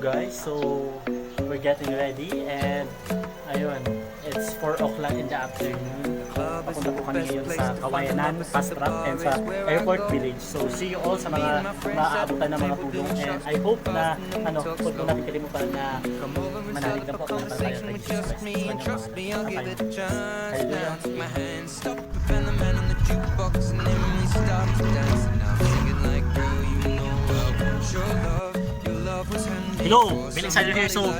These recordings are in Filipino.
guys, so we're getting ready and ayun, it's 4 o'clock in the afternoon. Papunta po kami ngayon sa Kawayanan, Fast Track and sa Airport Village. So see you all sa mga maaabutan ng mga tulong and I hope na huwag po natin kalimutan na manalig na po at manatala tayo kay Jesus Christ. Hallelujah. Hello, Bill Insider here. So,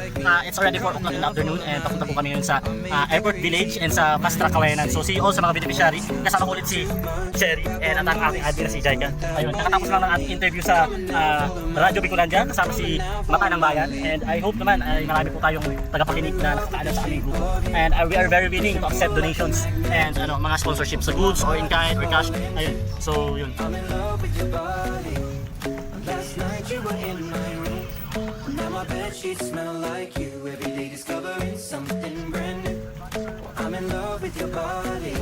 it's already 4 o'clock in the afternoon and papunta po kami ngayon sa Airport Village and sa Fast Track Kawayanan. So, see you all sa mga beneficiary. Kasama ko ulit si Cherry and ang aking admin na si Jaika. Ayun, nakatapos lang ng ating interview sa Radyo Bicolandia kasama si Mata ng Bayan. And I hope naman ay marami po tayong tagapakinig na nakakaalam sa aming grupo. And we are very willing to accept donations and mga sponsorships sa goods or in kind or cash. Ayun, so yun. Last night you were in my room. Now my bedsheets smell like you. Every day discovering something brand new. I'm in love with your body.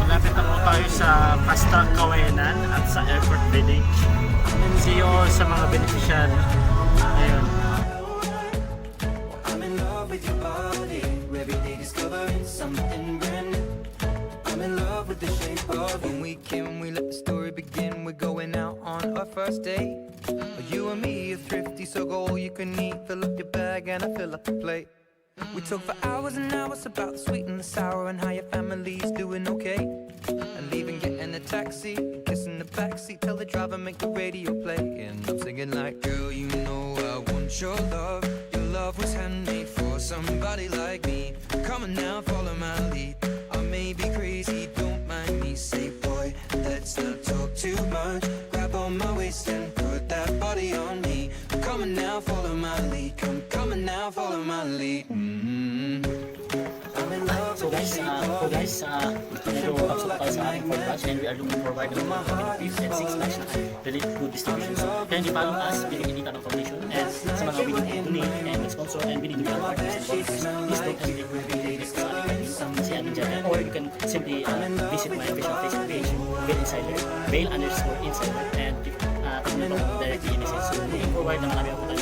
Malapit na po tayo sa Fast Track Kawayanan at sa Airport Village. See you all sa mga beneficiary. Ayun. I'm in love with your body. Every day discovering something brand new. I'm in love with the shape of you. When we came, we let the story begin. We're going out on our first date. You and me are thrifty, so go all you can eat. Fill up your bag and I fill up the plate. We talk for hours and hours about the sweet and the sour and how your family's doing okay. And leaving, getting a taxi, kissing the backseat, tell the driver make the radio play. And I'm singing like, girl, you know I want your love. Your love was handmade for somebody like me. Come on now, follow my lead. I may be crazy, don't mind me. Say, boy, let's not talk too much. Grab on my waist and put that body on me. Come on now, follow my lead. Come on now, follow my lead. I'm in love So with guys, the shape of you. medyo kapsok tayo sa ating 4 batch and we are looking forward to mga coming 5th and 6th batch na really good distribution. So, kaya hindi follow us, binigyan dito ng foundation and sa mga willing to donate and sponsor and willing to be our partners and volunteers, please don't hesitate to donate sa ating si Admin Jagan, or you can simply visit my official Facebook page, Bail Insider, Bail_Insider, and click directly in message. So, looking forward na marami ako tayo